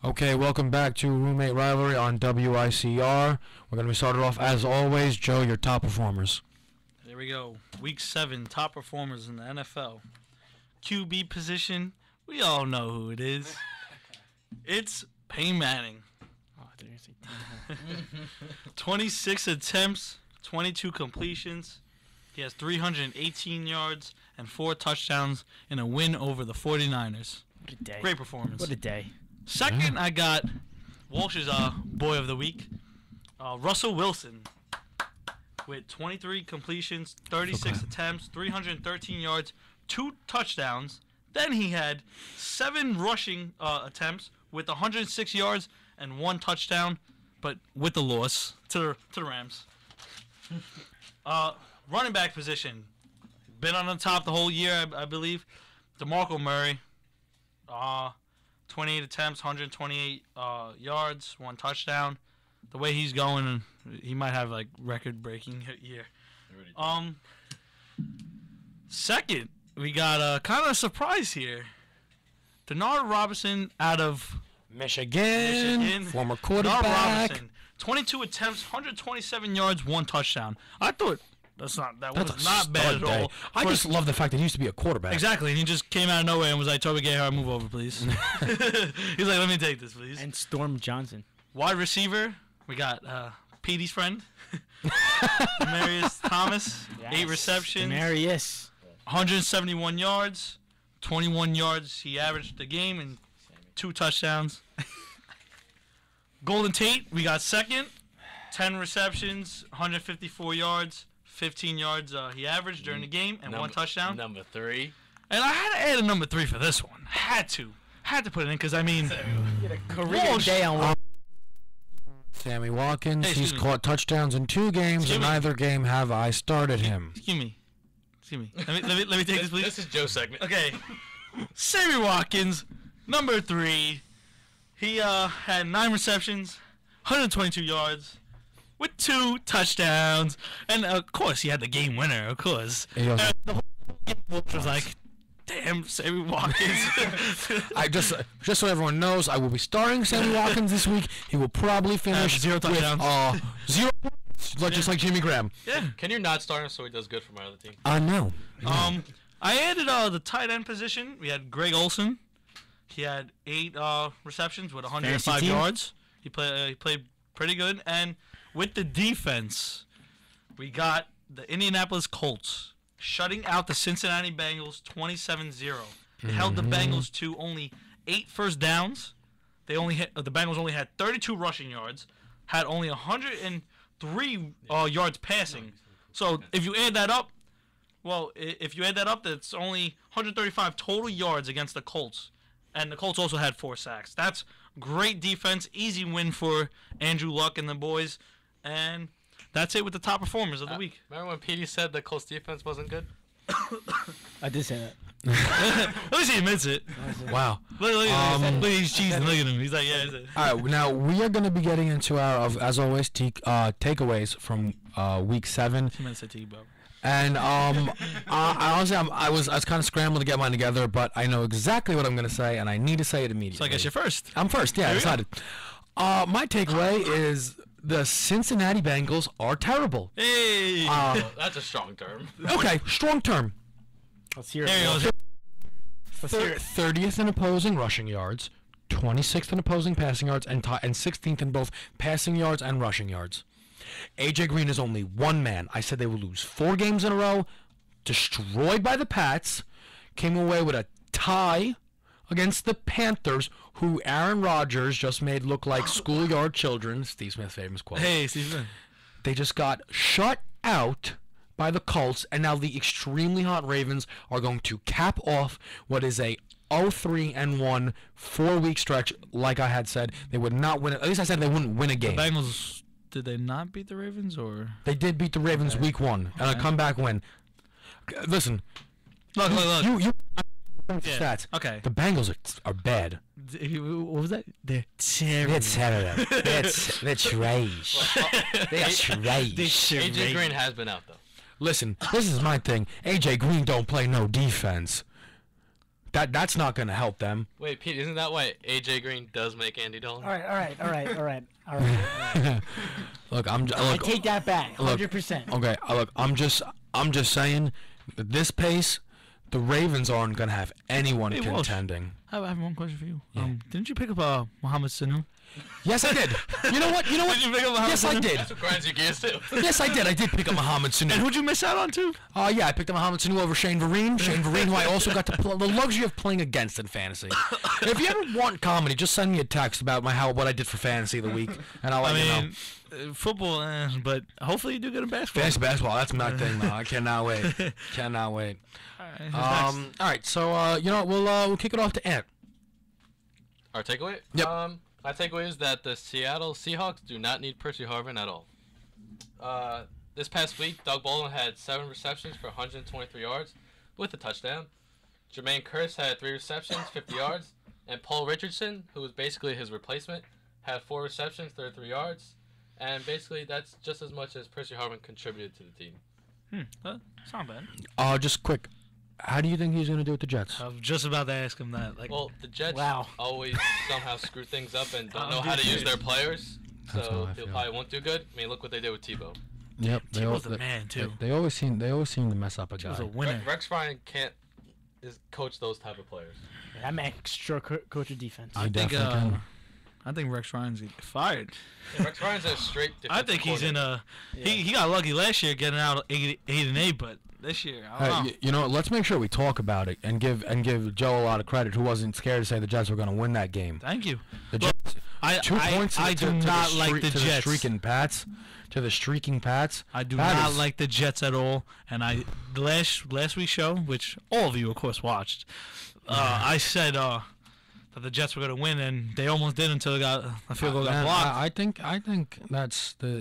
Okay, welcome back to Roommate Rivalry on WICR. We're going to be started off, as always, Joe, your top performers. There we go. Week 7, top performers in the NFL. QB position, we all know who it is. It's Peyton Manning. 26 attempts, 22 completions. He has 318 yards and 4 touchdowns in a win over the 49ers. What a day. Great performance. What a day. Second, I got Walsh's boy of the week, Russell Wilson, with 23 completions, 36 attempts, 313 yards, 2 touchdowns. Then he had 7 rushing attempts with 106 yards and 1 touchdown, but with the loss to the Rams. Running back position, been on the top the whole year, I believe. DeMarco Murray, 28 attempts, 128 yards, 1 touchdown. The way he's going, he might have like record-breaking year. Second, we got kind of a surprise here. Denard Robinson out of Michigan. Former quarterback. Denard Robinson, 22 attempts, 127 yards, 1 touchdown. I thought that's not bad at all. I just love the fact that he used to be a quarterback. Exactly, and he just came out of nowhere and was like, Toby Gahar, move over, please. He's like, let me take this, please. And Storm Johnson. Wide receiver, we got Petey's friend, Demarius Thomas, Yes. 8 receptions, Demarius. 171 yards, 21 yards he averaged the game, and 2 touchdowns. Golden Tate, we got second, 10 receptions, 154 yards, 15 yards he averaged during the game, and 1 touchdown. Number 3. And I had to add a number 3 for this one. Had to put it in because, I mean, Career day on Sammy Watkins, Hey, he's excuse me. caught touchdowns in 2 games. Excuse In me. neither game have I started him. Excuse me. Let me take this, please. This is Joe's segment. Okay. Sammy Watkins, number 3. He had 9 receptions, 122 yards, with 2 touchdowns, and of course he had the game winner. Of course. He goes, And the whole game was like, damn, Sammy Watkins. I just so everyone knows, I will be starting Sammy Watkins this week. He will probably finish 0 with touchdowns. 0 points, just like Jimmy Graham. Yeah. Can you not start him so he does good for my other team? No. I added the tight end position. We had Greg Olson. He had 8 receptions with 105 Fantasy team. yards. He played pretty good. And with the defense, we got the Indianapolis Colts shutting out the Cincinnati Bengals 27-0. They held the Bengals to only 8 first downs. The Bengals only had 32 rushing yards, had only 103 yards passing. So if you add that up, that's only 135 total yards against the Colts. And the Colts also had 4 sacks. That's great defense. Easy win for Andrew Luck and the boys. And that's it with the top performers of the week. Remember when Petey said the Colts defense wasn't good? I did say that. At least he admits it. Wow. Look at he's cheesing. Look at him. He's like, yeah. All right, now we are going to be getting into our, as always, takeaways from week 7. He meant to say to you, bro. And I honestly, I was kind of scrambling to get mine together, but I know exactly what I'm going to say, and I need to say it immediately. So I guess you're first. I'm first. Yeah, I There we go. decided. My takeaway is the Cincinnati Bengals are terrible. Hey. That's a strong term. Okay, strong term. Let's hear it. There he goes. Let's hear it. 30th in opposing rushing yards, 26th in opposing passing yards, and 16th in both passing yards and rushing yards. AJ Green is only one man. I said they would lose 4 games in a row, destroyed by the Pats, came away with a tie against the Panthers, who Aaron Rodgers just made look like schoolyard children. Steve Smith's famous quote. Hey, Steve. They just got shut out by the Colts, and now the extremely hot Ravens are going to cap off what is a 0-3-1 4-week stretch. Like I had said, they would not win it. At least I said they wouldn't win a game. The Bengals, did they not beat the Ravens, or? They did beat the Ravens week 1 and a comeback win. Listen, Look. you Yeah. stats. Okay. The Bengals are bad. What was that? They're They're terrible. terrible. They're trash. They are trash. AJ Green has been out though. Listen, this is my thing. AJ Green don't play no defense. that's not going to help them. Wait, Pete, isn't that why AJ Green does make Andy Dalton? All right. Look, I look, take that back, look, 100%. okay, look, I'm just saying, at this pace, the Ravens aren't going to have anyone Hey, Walsh. contending. I have one question for you. Yeah. Didn't you pick up Mohamed Sanu? Yes, I did. You know what? Did you pick up Mohamed Yes, I Sanu? did. That's what grinds your gears too. Yes, I did. I did pick up Mohamed Sanu. And who'd you miss out on too? Yeah, I picked up Mohamed Sanu over Shane Vereen. Shane Vereen, who I also got to the luxury of playing against in fantasy. If you ever want comedy, just send me a text about what I did for fantasy the week, and I'll let you know. Football, but hopefully you do good in basketball. Fantasy basketball, that's my thing, though. I cannot wait. Cannot wait. All All right, so you know what? We'll kick it off to Ant. Our takeaway? Yep. My takeaway is that the Seattle Seahawks do not need Percy Harvin at all. This past week, Doug Baldwin had 7 receptions for 123 yards with a touchdown. Jermaine Kearse had 3 receptions, 50 yards. And Paul Richardson, who was basically his replacement, had 4 receptions, 33 yards. And basically, that's just as much as Percy Harvin contributed to the team. It's not bad. Just quick. How do you think he's going to do with the Jets? I was just about to ask him that. Well, the Jets Wow. always somehow screw things up and don't Oh, know how to dude. use their players. That's how So I he'll feel. probably won't do good. I mean, look what they did with Tebow. Yep, Tebow's the man too. They always seem to mess up a He guy. was a winner. Rex Ryan can't coach those type of players. That man sure coach of defense. I I think definitely can. I think Rex Ryan's gonna get fired. Yeah, Rex Ryan's a straight I defensive think he's in coordinator. he got lucky last year getting out 8-8, but this year I don't know. Hey, you know, let's make sure we talk about it and give Joe a lot of credit, who wasn't scared to say the Jets were going to win that game. Thank you. The Look, Jets, I 2 points. I to do the not like the to Jets. streaking Pats. To the streaking Pats. I do That not is- like the Jets at all. And the last week's show, which all of you of course watched, I said that the Jets were going to win, and they almost did until a field goal got Man, blocked. I think that's the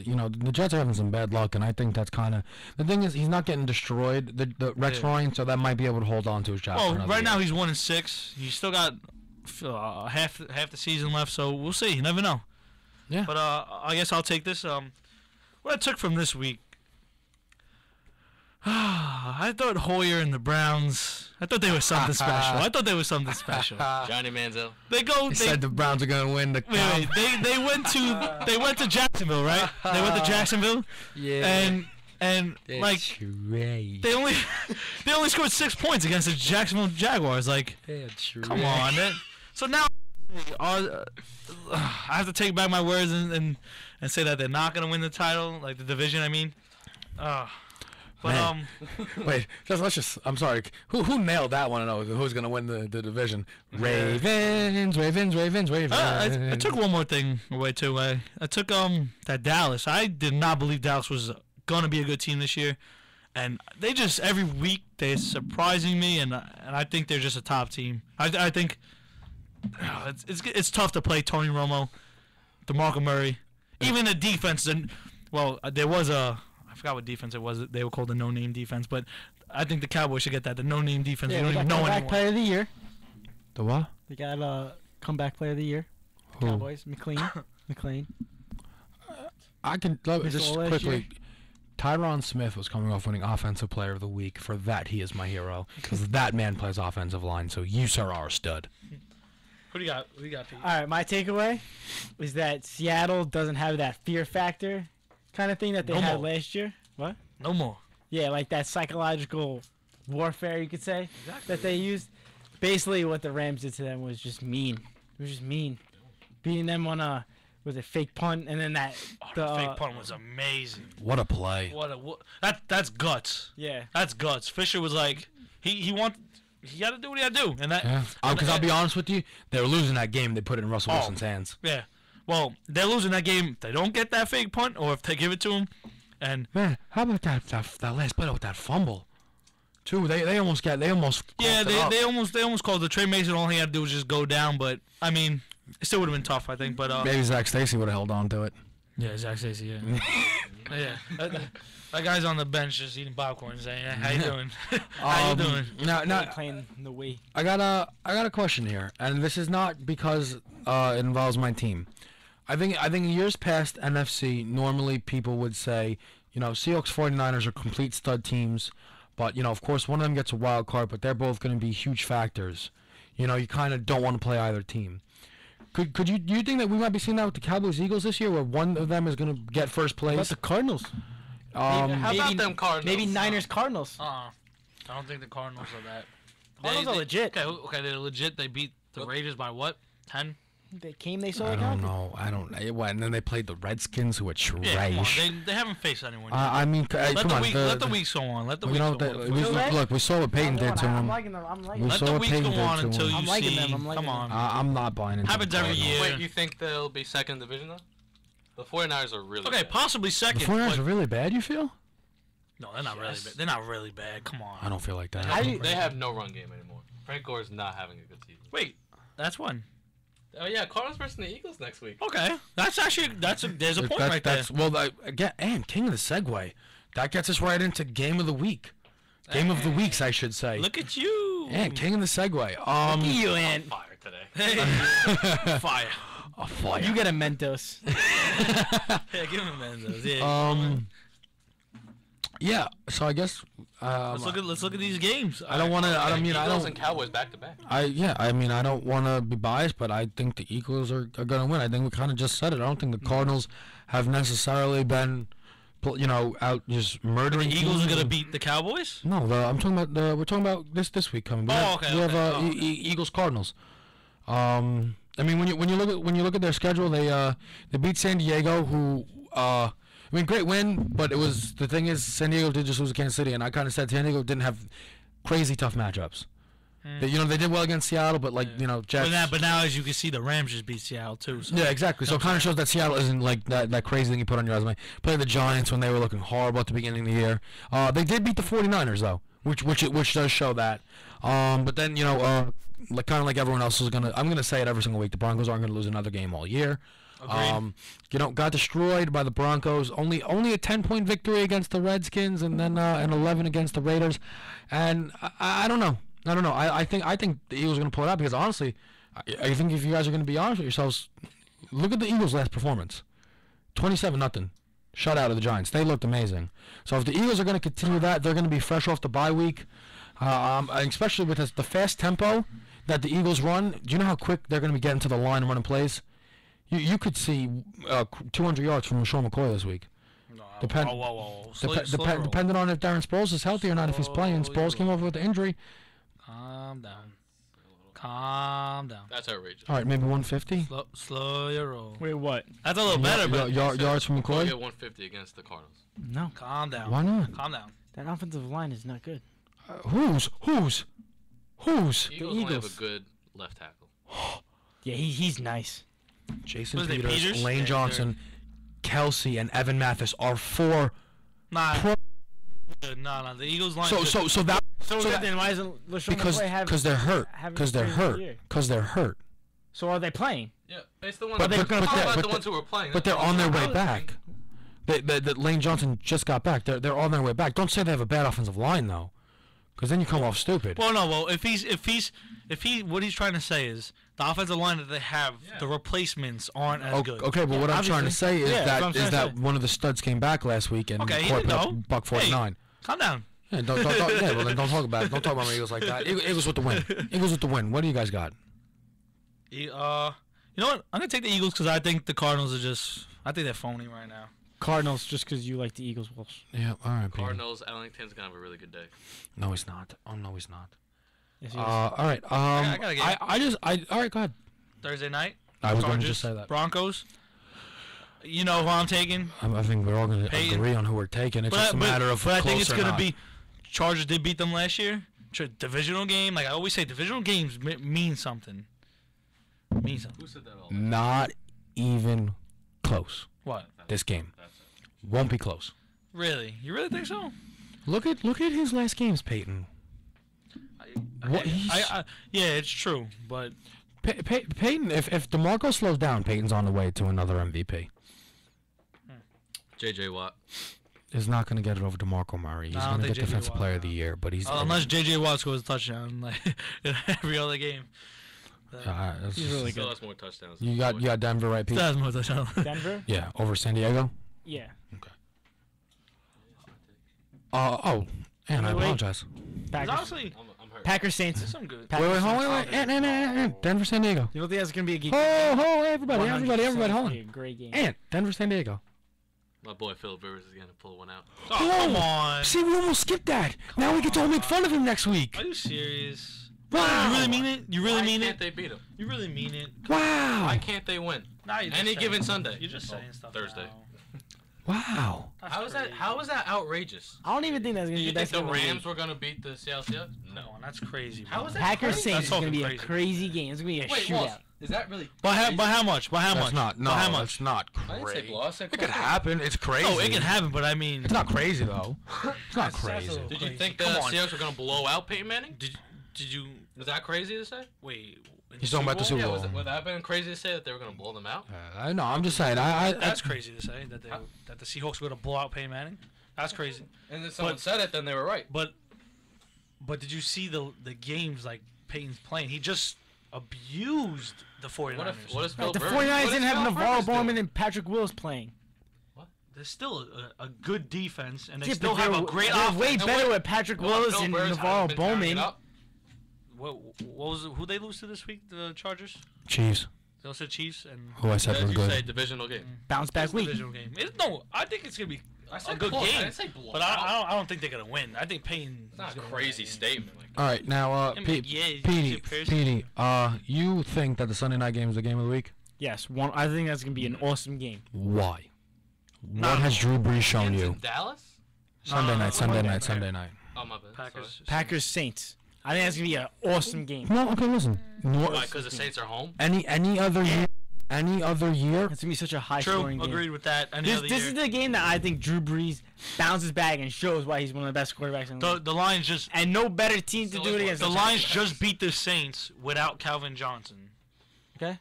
Jets are having some bad luck, and I think that's kind of the thing is he's not getting destroyed, the Rex Yeah. Ryan, so that might be able to hold on to his job. Well, for another right now year. he's 1-6. He's still got half the season left, so we'll see. You never know. Yeah. But I guess I'll take this. What I took from this week. I thought Hoyer and the Browns. I thought they were something special. I thought they were something special. Johnny Manziel. They go. He They, said the Browns are going to win the. wait, they went to Jacksonville, right? They went to Jacksonville, Yeah. and like they only they only scored 6 points against the Jacksonville Jaguars. Like, come on. So now I have to take back my words and say that they're not going to win the title, like the division. I mean, but Man. Wait, let's just. I'm sorry. Who nailed that one? I know who's going to win the division. Ravens. I took one more thing away too. I took that Dallas. I did not believe Dallas was going to be a good team this year, and they just every week they're surprising me, and I think they're just a top team. I think it's tough to play Tony Romo, DeMarco Murray, even the defense. And well, there was I forgot what defense it was. They were called the no-name defense, but I think the Cowboys should get that. The no-name defense. Yeah, You they don't got even know comeback anyone. player of the year. The what? They got comeback player of the year. Who? Cowboys. McLean. I can Missed just all last quickly. year. Tyron Smith was coming off winning Offensive Player of the Week. For that, he is my hero because that man plays offensive line. So you, sir, are a stud. Who do you got? Who do you got, Pete? All right, my takeaway is that Seattle doesn't have that fear factor kind of thing that they No had more. last year. What? No more. Yeah, like that psychological warfare, you could say, that they used. Basically, what the Rams did to them was just mean. It was just mean. Beating them on was a fake punt, and then that. The fake punt was amazing. What a play! That's guts. Yeah. That's guts. Fisher was like, he got to do what he got to do, and that. Yeah, because I'll be honest with you, they were losing that game. They put it in Russell Oh. Wilson's hands. Yeah. Well, they're losing that game. They don't get that fake punt, or if they give it to him, and Man, how about that last play with that fumble? Too, they almost yeah, they they almost called the Trey Mason. All he had to do was just go down, but I mean, it still would have been tough, I think. But maybe Zach Stacy would have held on to it. yeah, Zach Stacy, yeah, yeah. That guy's on the bench just eating popcorn, saying, "How you doing? How you doing?" Now, Playing the Wii. I got a question here, and this is not because it involves my team. I think in years past NFC, normally people would say, Seahawks 49ers are complete stud teams, but of course one of them gets a wild card, but they're both going to be huge factors You know, you kind of don't want to play either team. Could you do you think that we might be seeing that with the Cowboys Eagles this year, where one of them is going to get first What about place? the Cardinals? How Maybe- about them Cardinals? Maybe Niners Cardinals. I don't think the Cardinals are that. Cardinals are legit. Okay, they're legit. They beat the Raiders by what? 10? They came, they saw I it don't happen. know. I don't know. What? And then they played the Redskins, who were trash. Yeah, come on. They haven't faced anyone. Yet. I mean, let come the on. week, let the weeks go on. Let the You weeks know, go on. look, we saw what Peyton did to I'm him. liking them. I'm liking We them. Let saw the what weeks Peyton go did on to until him. you I'm liking see. them, I'm liking Come them. on. I'm not buying into Happens the every Cardinals. year. Wait, you think they'll be second division though? The 49ers are really Okay, bad. possibly The second. 49ers but- are really bad, you feel? No, they're not really bad. They're not really bad. Come on. I don't feel like that. They have no run game anymore. Frank Gore is not having a good season. Wait, that's one. Oh yeah, Cardinals versus the Eagles next week. Okay, there's a point right there. Well, again, and king of the segue. That gets us right into game of the week. Game of the weeks, I should say. Look at you. And king of the segue. You On and fire today. Hey, fire. A fire. you get a Mentos. Yeah, give him Mendoza. Yeah. Yeah. So I guess. Let's look at these games. I don't want to. I don't mean. I Eagles don't. and Cowboys back to back. I mean, I don't want to be biased, but I think the Eagles are going to win. I think we kind of just said it. I don't think the Cardinals have necessarily been, out just murdering. The Eagles teams are gonna and- beat the Cowboys. No, I'm talking about we're talking about this week coming. We have, okay, we have okay. Oh, okay. Eagles Cardinals. I mean, when you look at their schedule, they beat San Diego, who I mean, great win, but the thing is, San Diego did just lose to Kansas City, and I kind of said San Diego didn't have crazy tough matchups. They did well against Seattle, but Jets. But now, as you can see, the Rams just beat Seattle too. So. Yeah, exactly. So it kind of shows that Seattle isn't like that crazy thing you put on your resume. Played the Giants when they were looking horrible at the beginning of the year. They did beat the 49ers though, which does show that. But then kind of like everyone else I'm gonna say it every single week. The Broncos aren't gonna lose another game all year. Agreed. Got destroyed by the Broncos. Only a 10-point victory against the Redskins, and then an 11 against the Raiders. And I don't know. I think the Eagles are going to pull it out because honestly, I think if you guys are going to be honest with yourselves, look at the Eagles' last performance, 27-0, shutout of the Giants. They looked amazing. So if the Eagles are going to continue that, they're going to be fresh off the bye week, especially with the fast tempo that the Eagles run. Do you know how quick they're going to be getting to the line and running plays? You could see 200 yards from Sean McCoy this week. No, Whoa. Slow roll. Depending on if Darren Sproles is healthy or not, if he's playing. Sproles came over with the injury. Calm down. That's outrageous. All right, maybe 150. Slow your roll. Wait, what? That's a little better, but Yards from We'll McCoy. get 150 against the Cardinals. No, calm down. Why not? Calm down. that offensive line is not good. Who's? Eagles only have Eagles. a good left tackle. Yeah, he's nice. Jason What's his name, Peters, Peters? Lane Yeah, Johnson, Kelsey, and Evan Mathis are four. Nah, Pro- no. The Eagles line. So that Then why isn't LeSean McCoy because they're hurt. having Because they're a crazy hurt. year? Because they're hurt. So are they playing? Yeah, it's the ones. But that they're I'm gonna talking play- about but the ones who were playing. But they're on their way back. Lane Johnson just got back. They're on their way back. Don't say they have a bad offensive line though, because then you come off stupid. Well, no. Well, if what he's trying to say is the offensive line that they have, the replacements aren't as good. Okay, but what I'm trying to say is Yeah, that's what I'm trying to say. one of the studs came back last week and Okay, he caught didn't know. buck 49. Calm down. Yeah, don't, yeah, well then don't talk about it. Don't talk about my Eagles like that. Eagles with the win. Eagles with the win. What do you guys got? You know what? I'm gonna take the Eagles because I think the Cardinals are just. I think they're phony right now. Cardinals, just because you like the Eagles. Wolves. Yeah, all right. Peter. Cardinals. Ellington's gonna have a really good day. No, he's not. Oh no, he's not. Yes, he is. All right. I got a game. All right. Go ahead. Thursday night. I was going to Chargers, just say that. Broncos. You know who I'm taking. I think we're all going to Peyton. agree on who we're taking. It's just a matter of But I think close it's or gonna not. be. Chargers did beat them last year. Divisional game. Like I always say, divisional games mean something. Mean something. Who said that all? Not even close. What? This game won't be close. Really? You really think so? Look at his last games, Peyton. What Yeah, it's true, but Peyton, if DeMarco slows down, Peyton's on the way to another MVP. J.J. Watt. He's not going to get it over DeMarco Murray. He's I don't going to think get J.J. Defensive Watt, Player of no. the Year, but he's unless J.J. Watt scores a touchdown like in every other game. He's really Still good. has more touchdowns. You got Denver right, Pete? Still has more touchdowns. Denver? Yeah, over San Diego. Yeah. And I Wait. apologize. Packers. Honestly, I'm hurt. Packers Saints. There's some good. Packers, Wait, hold Saints. on, wait. Denver, San Diego. You don't think that's gonna be a game? Everybody, 100% hold be a on. great game. And Denver, San Diego. My boy Philip Rivers is gonna pull one out. Oh, come on. See, we almost skipped that. Now we get to all make fun of him next week. Are you serious? Wow. You really mean it? You really Why mean can't it? they beat him? You really mean it? Wow. Why can't they win? Nah, you're just Any saying- given Sunday. You're just Oh, saying stuff. Thursday. now. Wow. That's How is that? crazy. How is that outrageous? I don't even think that's gonna Did be you the think best the game of the Rams week. were gonna beat the Seattle Seahawks? No, that's crazy. How bro. is that Packers crazy? Saints is That's gonna be a fucking crazy game. It's gonna be a Wait, shootout. Walsh, is that really? By how much? By how That's much? not. No, By how much? that's not I didn't say crazy. blow. I said It could close. happen. It's crazy. Oh, it can happen, but I mean, It's not crazy though. It's not That's crazy. a- Did you Crazy. think the Come on. Seahawks were gonna blow out Peyton Manning? did you Was that crazy to say? wait? in He's talking about the Super Yeah, Bowl. would that have been crazy to say that they were gonna blow them out? I know. I'm just saying. I That's crazy to say that the Seahawks were going to blow out Peyton Manning. That's crazy. And if someone But- said it, then they were right. But did you see the games like Peyton's playing? He just abused the 49ers. What if Right, Phil the Rivers- 49ers what didn't is have Phil Navarro Rivers doing? Bowman and Patrick Willis playing. There's still a good defense, and they Yeah, still but have they're- a great they're offense. way And better what- with Patrick What Willis Phil and Rivers Navarro hasn't been tearing it Bowman. up? What was who they lose to this week? The Chargers. Chiefs. They also Chiefs and Who I said Did was you say good. divisional game? Bounce back it's a week. divisional game. No, I think it's gonna be I a good close. I game. didn't say blow But out. I don't think they're gonna win. I think Payne. It's not a crazy statement. Like, All right, now, I mean, yeah, he's a Petey, person. you think that the Sunday night game is the game of the week? Yes, one. I think that's gonna be an awesome game. Why? No, What has Drew Brees shown Kansas you? in Dallas? Sunday night, Monday night. Sunday night. Oh my bad. Packers. Sorry. Packers Saints. I think that's gonna be an awesome game. No, okay, listen. Why? Because the Saints are home. Any other year? Any other year? It's gonna be such a high True. scoring game. Agreed with that. Any This, other this year. is the game that I think Drew Brees bounces back and shows why he's one of the best quarterbacks in the league. The Lions just And no better team to Still do it is against. the than Lions Chargers. just beat the Saints without Calvin Johnson. Okay.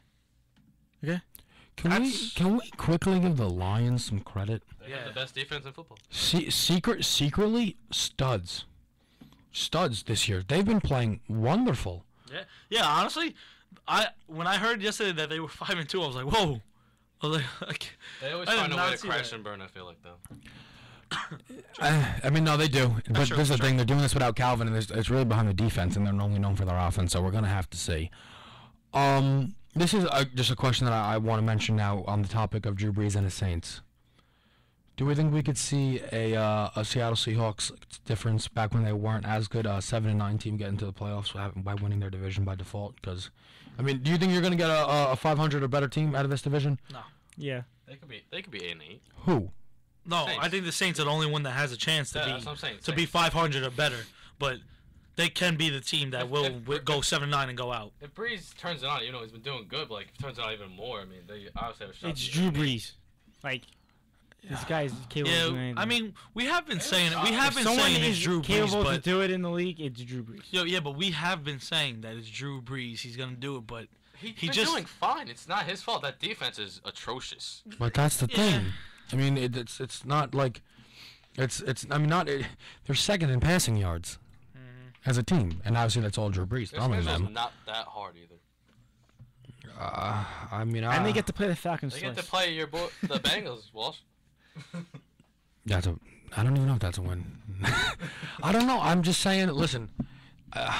Can we That's- quickly give the Lions some credit? They have Yeah. the best defense in football. Secretly studs this year. They've been playing wonderful. Yeah. Honestly, when I heard yesterday that they were 5-2, I was like, whoa. I was like, They always I did find a not way to see crash that. and burn. I feel like though. I mean, no, they do. But true, this is the true. thing. They're doing this without Calvin, and it's really behind the defense, and they're only known for their offense, so we're going to have to see. This is just a question that I want to mention now on the topic of Drew Brees and the Saints. Do we think we could see a Seattle Seahawks difference back when they weren't as good, 7-9 team get into the playoffs by winning their division by default? Because, I mean, do you think you're going to get a 500 or better team out of this division? Yeah. They could be 8-8. Who? no, Saints. I think the Saints are the only one that has a chance Yeah, to that's what I'm saying. be 500 or better. But they can be the team that will if- go 7-9 and go out. If Breeze turns it on, he's been doing good. But like, if he turns it on even more, I mean, they obviously have a shot. It's to Drew be 8-8. Brees. Like, this guy's capable of doing Yeah, anything. I mean, we have been saying it. We If have if been someone saying is it's Drew Brees, capable to but do it in the league, it's Drew Brees. yeah, but we have been saying that it's Drew Brees. He's gonna do it, but He's He been just- doing fine. It's not his fault. That defense is atrocious. But that's the Yeah. thing. I mean, it's not like it's I mean they're second in passing yards as a team, and obviously that's all Drew Brees. Their Thumbing schedule's them. not that hard either. I mean, And they get to play the Falcons They get to twice. play the Bengals, Walsh. I don't even know if that's a win. I don't know. I'm just saying. Listen, man.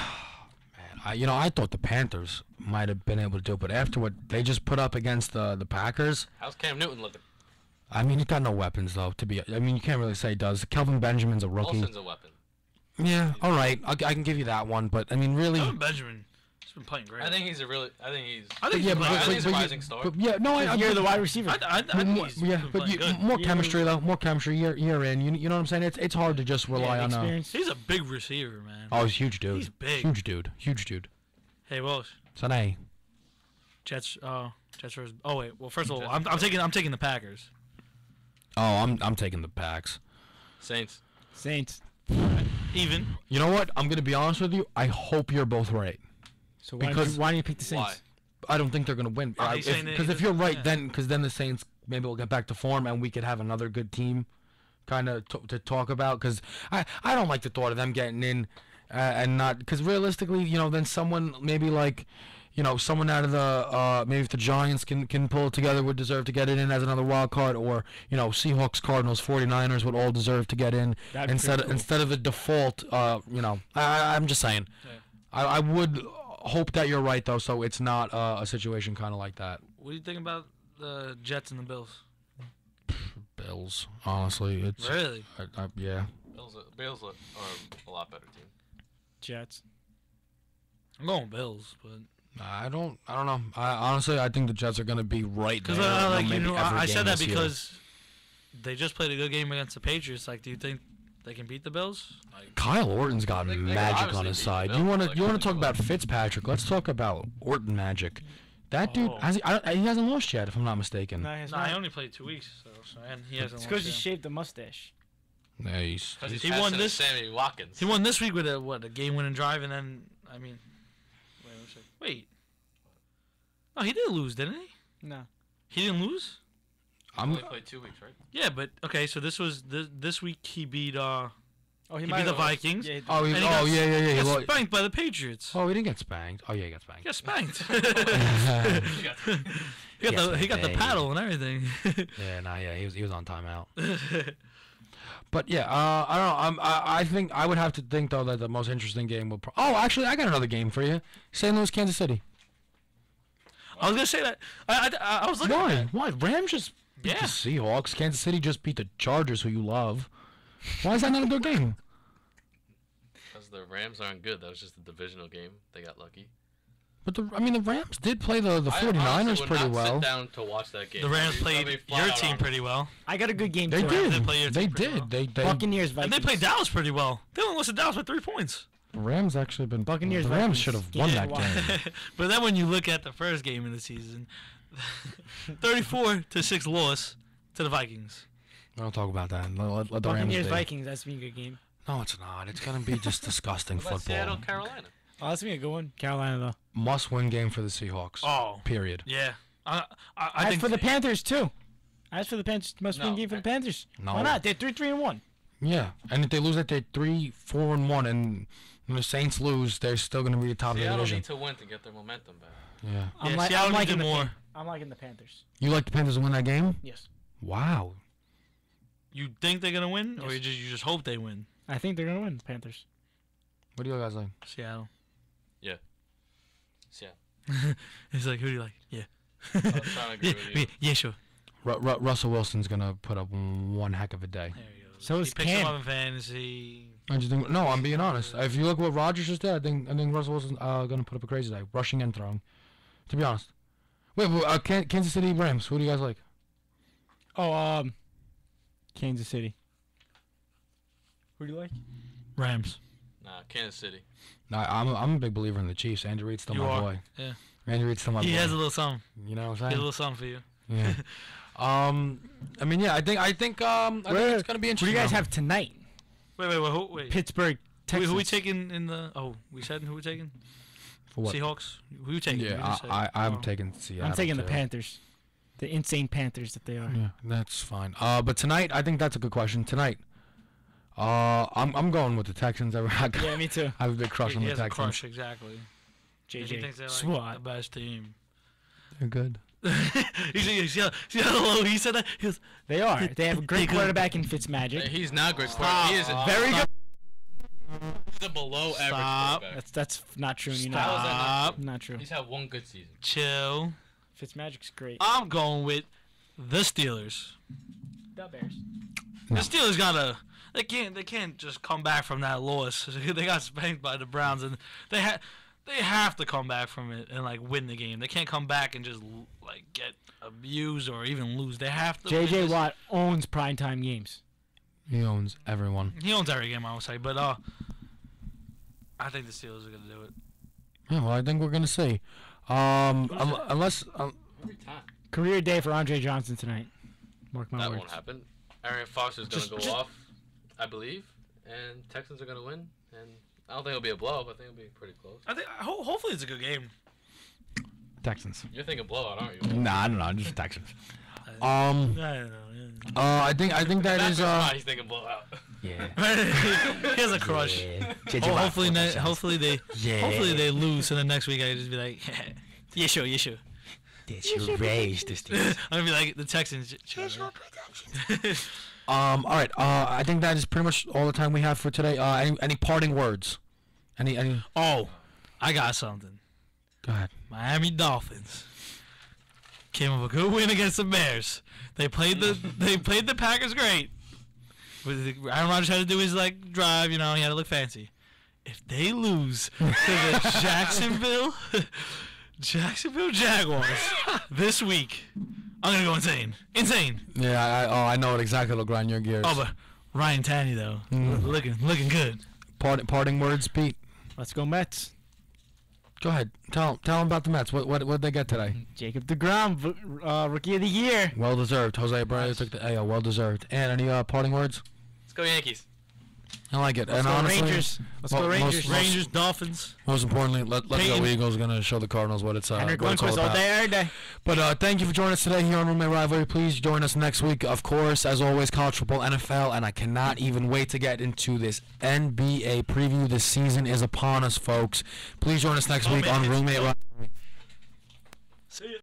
I thought the Panthers might have been able to do it, but after what they just put up against the Packers, How's Cam Newton looking? I mean, he's got no weapons though. I mean, you can't really say he does. Kelvin Benjamin's a rookie. Wilson's a weapon. Yeah, all right. I can give you that one, but I mean, really. Kevin Benjamin has been playing great. I think he's. I think But he's yeah, been but, playing I think he's a but rising star. But yeah, no, You're the wide receiver. I think he's yeah, been but playing good. more Yeah. chemistry though. More chemistry year in. You know what I'm saying? It's hard to just rely Yeah, on. experience. He's a big receiver, man. Oh, he's a huge dude. He's big. Huge dude. Hey, Welsh. Sonny. Jets. Jets. Oh wait. Well, first of all, I'm taking the Packers. Oh, I'm taking the Packs. Saints. Saints. Even. You know what? I'm gonna be honest with you. I hope you're both right. So Because- why don't you pick the Why? Saints? I don't think they're gonna win. Oh, he's saying that Because he if you're doesn't- right, yeah. then the Saints maybe will get back to form and we could have another good team, kind of to talk about. Because I don't like the thought of them getting in and not. Because realistically, then someone maybe like. Someone out of the maybe if the Giants can pull it together would deserve to get it in as another wild card, or Seahawks, Cardinals, 49ers would all deserve to get in That'd be instead pretty cool. of the default. I'm just saying. I would hope that you're right though, so it's not a situation kind of like that. What do you think about the Jets and the Bills? Bills, honestly, it's Really? yeah. Bills are a lot better team. Jets. I'm going Bills, but I don't know. Honestly, I think the Jets are gonna be right there. because maybe every I game said that this year. because they just played a good game against the Patriots. Like, do you think they can beat the Bills? Like, Kyle Orton's got They magic obviously on his beat the side. Bills, You want like, to talk but- about Fitzpatrick? Let's talk about Orton magic. That dude, Oh. he hasn't lost yet, if I'm not mistaken. No, he's no, not. I only played 2 weeks, and he hasn't. It's because lost he yet. shaved the mustache. Nice. Because he's He won passing to this- Sammy Watkins. He won this week with a game-winning drive, and then wait. Oh, he did lose, didn't he? No. He didn't lose. He I'm only played 2 weeks, right? Yeah, but okay. So this was this week. He beat Oh, He might beat the have lost. Vikings. Yeah, he did. oh, And he got- yeah. he He got lost. spanked by the Patriots. Oh, he didn't get spanked. Oh yeah, he got spanked. He got spanked. Yeah. he got the spanked. paddle and everything. Yeah, he was on timeout. But yeah, I don't know. I think I would have to think though that the most interesting game would. Oh, actually, I got another game for you. St. Louis, Kansas City. I was gonna say that. I was looking. Why? At that. Why? Rams just beat Yeah. the Seahawks. Kansas City just beat the Chargers, who you love. Why is that not a good game? Because the Rams aren't good. That was just a divisional game. They got lucky. But the Rams did play the I honestly 49ers would pretty not well. Sit down to watch that game. The Rams I'd be played flat your out team honest. pretty well, I got a good game They too. did. did play your They team pretty did. well. They Buccaneers, Vikings. and they played Dallas pretty well. They only lost to Dallas by 3 points. The Rams actually been. Buccaneers, The Rams Vikings. should have Yeah, won that wow. game. But then when you look at the first game of the season, 34-6 loss to the Vikings. Don't talk about that. Let the Rams Buccaneers, be. Vikings. That's been a good game. No, it's not. It's gonna be just disgusting What about Seattle, football. Carolina? Oh, that's been a good one. Carolina though. Must-win game for the Seahawks. Oh, Period. yeah. I As think for the Panthers too. As for the Panthers, must win No. game for the Panthers. No. Why not? They're 3-3-1. Yeah, and if they lose, that they're 3-4-1, and when the Saints lose, they're still gonna be the top of the Seattle division. need to win to get their momentum back. Yeah. Yeah, Seattle I'm needs liking to the more. I'm liking the Panthers. You like the Panthers to win that game? Yes. Wow. You think they're gonna win, or Yes. you just hope they win? I think they're gonna win. The Panthers. What do you guys like? Seattle. Seattle. He's like, who do you like? Yeah. I'm trying to agree with you. Yeah, sure. Russell Wilson's gonna put up one heck of a day. There you go. So he is picks him Cam. up in fantasy. I just think, no, I'm being honest. If you look what Rodgers just did, I think Russell Wilson's gonna put up a crazy day, rushing and throwing. To be honest. Wait, Kansas City Rams. Who do you guys like? Oh, Kansas City. Who do you like? Rams. Nah, Kansas City. Nah, I'm a big believer in the Chiefs. Andrew Reid's still You my are. boy. Yeah. Andrew Reid's still my boy. He has a little something. You know what He I'm has a saying? little something for you. Yeah. I mean, yeah. I think it's gonna be What interesting. do you guys though. have tonight? Wait. Pittsburgh, Texas. Who we taking in the? Oh, we said who we taking? For what? Seahawks. Who you taking? We Yeah, just said. I'm Oh. taking Seattle. I'm taking the too. Panthers. The insane Panthers that they are. Yeah, that's fine. But tonight, I think that's a good question. Tonight, I'm going with the Texans. Yeah, me too. I have a big crush on He the has a Texans. crush, exactly. He thinks they're like SWAT. the best team. They're good. see how low he said that? He was, They are. They have a great They could- quarterback in Fitzmagic. He's not a great Stop. quarterback. He is a Very good. He's a below average Stop. quarterback. That's not true. You know. How is that not Stop. Not true. He's had one good season. Chill. Fitzmagic's great. I'm going with the Steelers. The Bears. No. The Steelers gotta. They can't just come back from that loss. They got spanked by the Browns, and they have to come back from it and like win the game. They can't come back and just like get abused or even lose. They have to. win J.J. this- Watt owns primetime games. He owns everyone. He owns every game, I would say, but I think the Steelers are gonna do it. Yeah, well, I think we're gonna see. Unless Every time. Career day for Andre Johnson tonight. Mark my That words. won't happen. Aaron Fox is going to Just- go off, I believe, and Texans are going to win. And I don't think it'll be a blowout, but I think it'll be pretty close. I think hopefully it's a good game. Texans. You're thinking blowout, aren't you? Nah, I don't know. Just Texans. I don't know. I think that That's is why he's thinking blowout. Yeah. He has a crush. Hopefully they lose, and then next week I just be like, yeah, sure. You raised this I'm gonna be like the Texans. All right. I think that is pretty much all the time we have for today. Any parting words? Any? Oh, I got something. Go ahead. Miami Dolphins came up a good win against the Bears. They played the Packers great. Aaron Rodgers had to do his drive. He had to look fancy. If they lose to the Jacksonville Jaguars this week, I'm gonna go insane. Insane. Yeah, I know it exactly. It'll grind your gears. Oh, but Ryan Tanny though, looking good. Parting words, Pete. Let's go Mets. Go ahead. Tell them about the Mets. What they get today? Jacob deGrom, Rookie of the Year. Well deserved. Jose Abreu took the AL. Well deserved. And any parting words? Let's go Yankees. I like it. Let's and go honestly, Rangers. Let's go Rangers. Rangers, Dolphins. Most importantly, let's go Peyton. Eagles. Gonna show the Cardinals what it's Henrik what it's all Lundqvist all about. day, every day. But thank you for joining us today here on Roommate Rivalry. Please join us next week. Of course, as always, college football, NFL, and I cannot even wait to get into this NBA preview. This season is upon us, folks. Please join us next week on Roommate Rivalry. See ya.